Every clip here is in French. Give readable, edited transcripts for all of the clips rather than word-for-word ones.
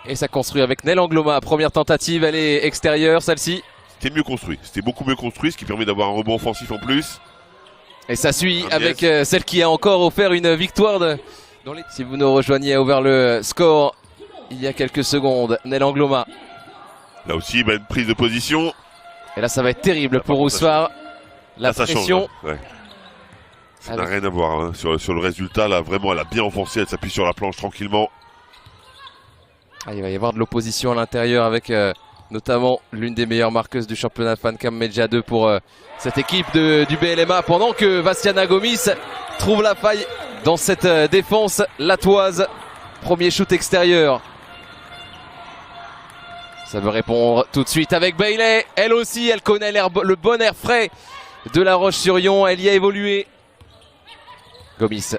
Et ça construit avec Nel Angloma. Première tentative, elle est extérieure, celle-ci. C'était mieux construit, c'était beaucoup mieux construit, ce qui permet d'avoir un rebond offensif en plus. Et ça suit avec celle qui a encore offert une victoire si vous nous rejoignez à ouvert le score il y a quelques secondes. Nel Angloma. Là aussi, une prise de position. Et là, ça va être terrible pour Ousfar. La pression. Change, ouais. Ça n'a rien à voir hein, sur le résultat. Là, vraiment, elle a bien enfoncé. Elle s'appuie sur la planche tranquillement. Il va y avoir de l'opposition à l'intérieur avec notamment l'une des meilleures marqueuses du championnat Fancam Medja 2 pour cette équipe du BLMA. Pendant que Vassiana Gomis trouve la faille dans cette défense latoise. Premier shoot extérieur. Ça veut répondre tout de suite avec Bailey. Elle aussi, elle connaît le bon air frais de La Roche-sur-Yon. Elle y a évolué. Gomis.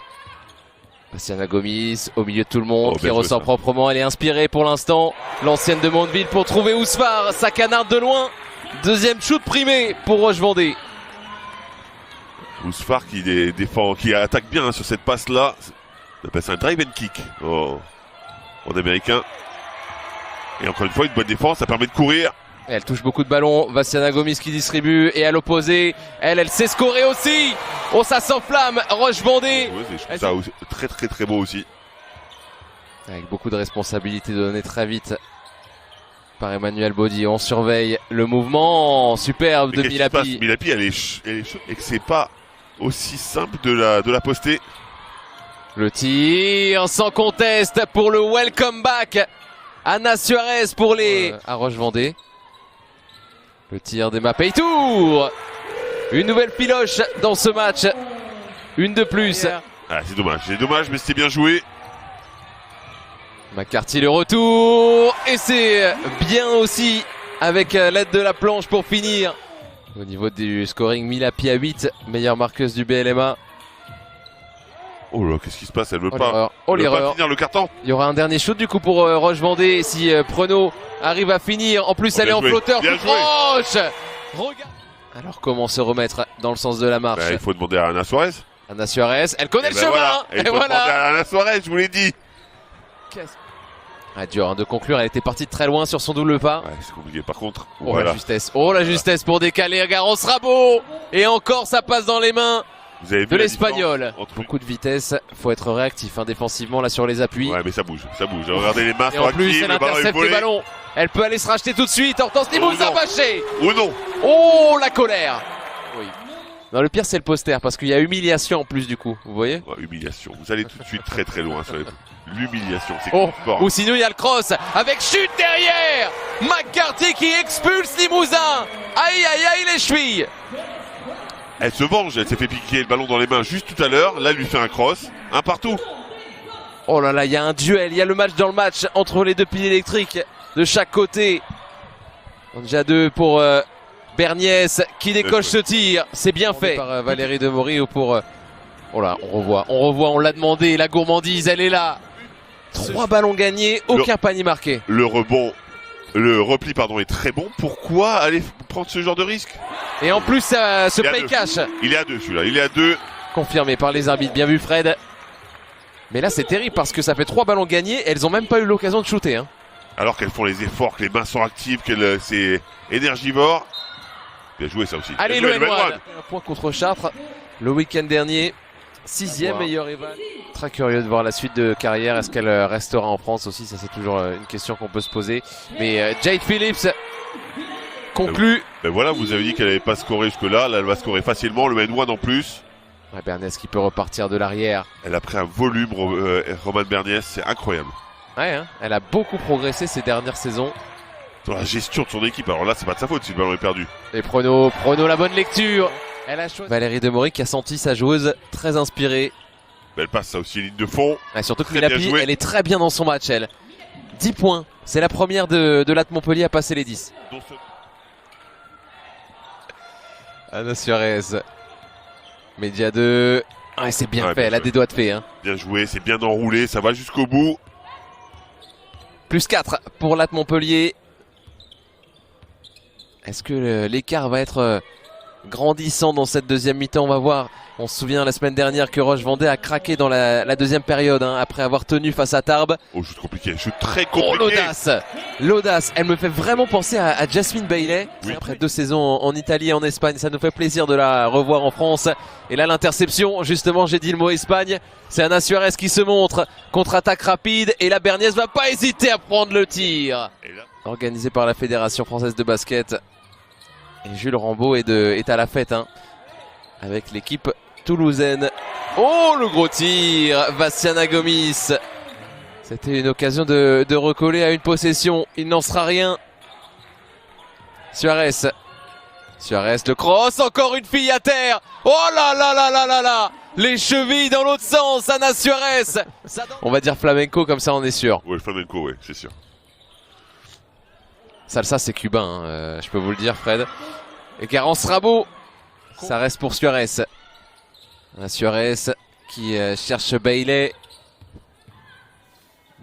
Vassiana Gomis au milieu de tout le monde qui ressort proprement. Elle est inspirée pour l'instant. L'ancienne de Mondeville pour trouver Ousfar. Ça canarde de loin. Deuxième shoot primé pour Roche-Vendée. Ousfar qui défend, qui attaque bien hein, sur cette passe-là. On appelle ça un drive and kick en américain. Et encore une fois, une bonne défense, ça permet de courir. Et elle touche beaucoup de ballons. Vassiana Gomis qui distribue. Et à l'opposé, elle sait scorer aussi. Oh, ça s'enflamme. Roche-Vendée. Ouais, je trouve ça aussi, très beau aussi. Avec beaucoup de responsabilités données très vite par Emmanuel Baudy. On surveille le mouvement superbe de Milapi. Milapi, elle est chaude et que c'est pas aussi simple de la poster. Le tir sans conteste pour le welcome back. Anna Suarez pour à Roche-Vendée. Le tir d'Emma Peytour. Une nouvelle piloche dans ce match. Une de plus. Ah, c'est dommage, mais c'était bien joué. McCarthy le retour. Et c'est bien aussi avec l'aide de la planche pour finir. Au niveau du scoring, Milapi à 8, meilleure marqueuse du BLMA. Oh là, qu'est-ce qui se passe? Elle veut pas finir le carton. Il y aura un dernier shoot du coup pour Roche-Vendée si Prenaud arrive à finir. En plus, elle est en flotteur tout proche. Regarde. Alors, comment se remettre dans le sens de la marche? Il faut demander à Anna Suarez. Anna Suarez, elle connaît le chemin. Et voilà. Demander à Anna Suarez, je vous l'ai dit. Dur hein, de conclure, elle était partie de très loin sur son double pas. Ouais, c'est compliqué par contre. Oh voilà. La justesse pour décaler Garros Rabo. Et encore ça passe dans les mains de l'Espagnol. Beaucoup de vitesse, faut être réactif hein, défensivement là sur les appuis. Ouais mais ça bouge. Regardez les mains. Et en plus elle intercepte les ballons. Elle peut aller se racheter tout de suite. Hortense Limousin bâché. Ou non. Oh la colère. Oui. Non, le pire c'est le poster parce qu'il y a humiliation en plus du coup, vous voyez. Humiliation, vous allez tout de suite très loin sur l'humiliation, c'est fort. Ou sinon il y a le cross avec chute derrière. McCarthy qui expulse Limousin. Aïe les chevilles. Elle se venge, elle s'est fait piquer le ballon dans les mains juste tout à l'heure, là elle lui fait un cross, un partout. Oh là là, il y a un duel, il y a le match dans le match entre les deux piles électriques de chaque côté. On a déjà deux pour Berniès qui décoche ce tir, c'est bien fait par Valérie Demory ou pour... Oh là, on revoit, on l'a demandé, la gourmandise, elle est là. 3 ballons gagnés, aucun panier marqué. Le repli est très bon, pourquoi aller prendre ce genre de risque? Et en plus, ça se paye cash. Il est à 2 celui-là, il est à 2. Confirmé par les arbitres, bien vu Fred. Mais là c'est terrible parce que ça fait 3 ballons gagnés, elles n'ont même pas eu l'occasion de shooter. Hein. Alors qu'elles font les efforts, que les mains sont actives, que c'est énergivore. Bien joué ça aussi. Allez le N1. Un point contre Chartres le week-end dernier. 6e meilleur Evan. Très curieux de voir la suite de carrière. Est-ce qu'elle restera en France aussi? Ça c'est toujours une question qu'on peut se poser. Mais Jade Phillips conclut. Ben voilà, vous avez dit qu'elle n'avait pas scoré jusque-là. Là, elle va scorer facilement. Le N1 en plus. Berniès qui peut repartir de l'arrière. Elle a pris un volume, Romane Berniès. C'est incroyable. Ouais, hein, elle a beaucoup progressé ces dernières saisons. Dans la gestion de son équipe. Alors là, c'est pas de sa faute si le ballon est perdu. Et Prenaud, la bonne lecture. Elle a choisi. Valérie Demory qui a senti sa joueuse très inspirée. Elle passe ça aussi ligne de fond. Ouais, surtout que Milapi, elle est très bien dans son match, elle. 10 points. C'est la première de l'AT Montpellier à passer les 10. Anna Suarez. Medja 2. Ouais, c'est bien fait, elle a des doigts de fée. Hein. Bien joué, c'est bien enroulé, ça va jusqu'au bout. Plus 4 pour l'AT Montpellier. Est-ce que l'écart va être grandissant dans cette deuxième mi-temps? On va voir On se souvient la semaine dernière que Roche-Vendée a craqué dans la deuxième période hein, après avoir tenu face à Tarbes. Oh, shoot compliqué, shoot très compliqué. Oh l'audace, l'audace, elle me fait vraiment penser à Jasmine Bailey. Oui. Après 2 saisons en Italie et en Espagne, ça nous fait plaisir de la revoir en France. Et là l'interception, justement j'ai dit le mot Espagne, c'est Ana Suarez qui se montre, contre-attaque rapide et la Berniaise va pas hésiter à prendre le tir. Organisé par la Fédération Française de Basket. Et Jules Rambaud est à la fête hein, avec l'équipe toulousaine. Oh le gros tir, Bastiana Gomis. C'était une occasion de recoller à une possession. Il n'en sera rien. Suarez. Suarez le cross. Encore une fille à terre. Oh là là là là là là. Les chevilles dans l'autre sens. Ana Suarez. On va dire flamenco comme ça on est sûr. Ouais, flamenco, ouais, c'est sûr. Salsa c'est cubain, hein, je peux vous le dire Fred. Et Garance Rabot. Ça reste pour Suarez. Ana Suarez qui cherche Bailey.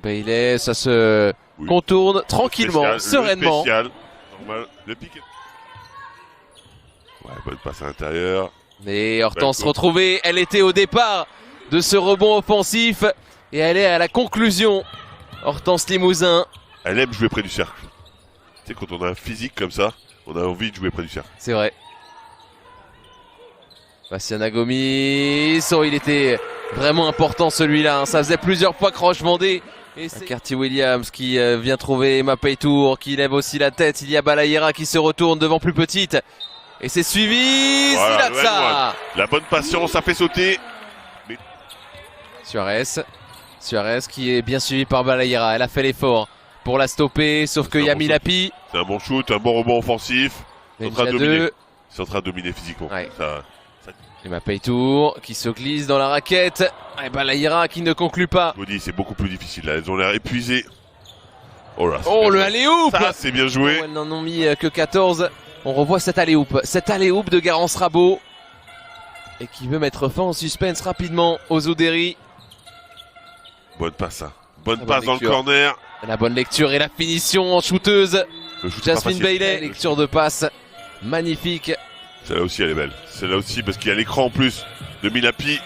Bailey, ça se contourne tranquillement, spécial, sereinement. Le spécial, normal, le pique. Ouais, bonne passe à l'intérieur. Et Hortense retrouvée, elle était au départ de ce rebond offensif et elle est à la conclusion. Hortense Limousin. Elle aime jouer près du cercle. Tu sais, quand on a un physique comme ça, on a envie de jouer près du cercle. C'est vrai. Bastiana Gomis, oh il était vraiment important celui-là, hein. Ça faisait plusieurs fois que Roche-Vendée. Et c'est Carty Williams qui vient trouver Emma Peytour, qui lève aussi la tête. Il y a Balayera qui se retourne devant plus petite. Et c'est suivi, voilà, Silatsa. La bonne patience, ça fait sauter. Mais... Suarez qui est bien suivi par Balayera. Elle a fait l'effort pour la stopper, sauf qu'il y a Milapi. C'est un bon shoot, un bon rebond offensif. C'est en train de dominer physiquement. Ouais. Ça... Emma Peytour qui se glisse dans la raquette. Et Balayera qui ne conclut pas. Je vous dis, c'est beaucoup plus difficile là. Elles ont l'air épuisées. Oh là, oh le alley-oop. Ça, c'est bien joué. Oh, elles n'en ont mis que 14. On revoit cet alley-oop. Cet alley-oop de Garance Rabot. Et qui veut mettre fin au suspense rapidement aux Oudéry. Bonne passe, ça. Bonne passe dans le corner. La bonne lecture et la finition en shooteuse. Jasmine Bailey, lecture de passe. Magnifique. Celle-là aussi, elle est belle. Celle-là aussi, parce qu'il y a l'écran en plus de Milapi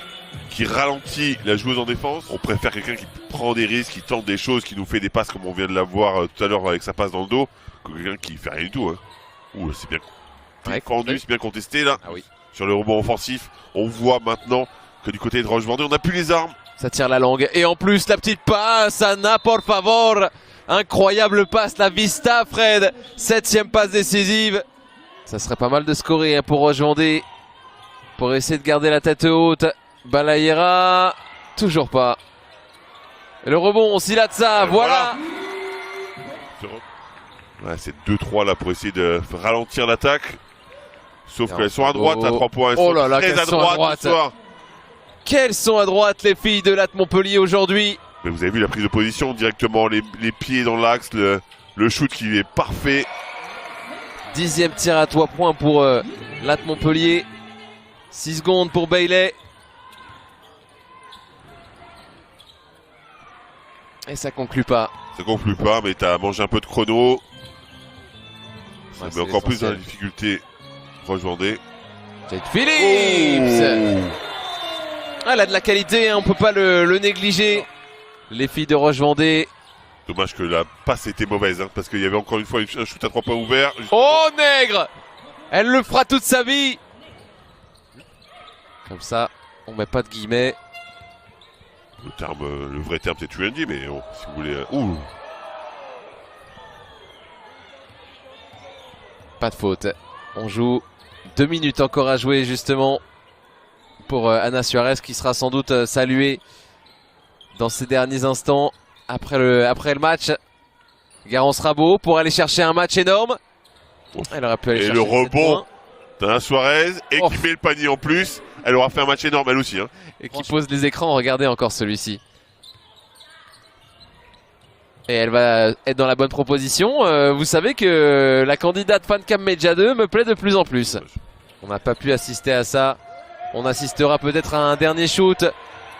qui ralentit la joueuse en défense. On préfère quelqu'un qui prend des risques, qui tente des choses, qui nous fait des passes comme on vient de la voir tout à l'heure avec sa passe dans le dos, que quelqu'un qui fait rien du tout. Hein. Ouh, c'est bien défendu, c'est bien contesté là. Ah oui. Sur le rebond offensif, on voit maintenant que du côté de Roche-Vendée, on n'a plus les armes. Ça tire la langue. Et en plus, la petite passe, Anna, por favor. Incroyable passe, la Vista, Fred. 7e passe décisive. Ça serait pas mal de scorer hein, pour Roche-Vendée. Pour essayer de garder la tête haute. Balayera, toujours pas. Et le rebond, Silatsa, voilà. Ouais, c'est 2-3 là pour essayer de ralentir l'attaque. Sauf qu'elles sont à droite à 3 points. Elles sont là là, très à droite ce soir. Quelles sont à droite les filles de Latte Montpellier aujourd'hui. Mais vous avez vu la prise de position directement, les pieds dans l'axe, le shoot qui est parfait. 10e tir à 3 points pour Latte Montpellier. 6 secondes pour Bailey. Et ça conclut pas. Ça conclut pas, mais t'as mangé un peu de chrono. Ça Ouais, met encore plus dans la difficulté. Roche-Vendée. Jade Phillips. Ah, elle a de la qualité, hein, on peut pas le négliger. Les filles de Roche-Vendée. Dommage que la passe était mauvaise, hein, parce qu'il y avait encore une fois un shoot à 3 points ouvert. Oh Nègre. Elle le fera toute sa vie. Comme ça, on met pas de guillemets. Le vrai terme c'est Truendi, mais bon, si vous voulez. Ouh. Pas de faute. On joue 2 minutes encore à jouer justement pour Ana Suarez qui sera sans doute saluée dans ces derniers instants après le match. Garance Rabot pour aller chercher un match énorme. Elle aurait pu aller chercher le rebond d'Ana Suarez et Oh. qui met le panier en plus. Elle aura fait un match énorme elle aussi. Hein. Et qui pose les écrans, regardez encore celui-ci. Et elle va être dans la bonne proposition. Vous savez que la candidate Fancam Medja 2 me plaît de plus en plus. On n'a pas pu assister à ça. On assistera peut-être à un dernier shoot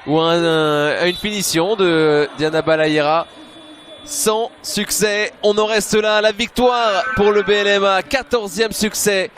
ou à une finition de Diana Balayera. Sans succès, on en reste là. La victoire pour le BLMA, 14e succès.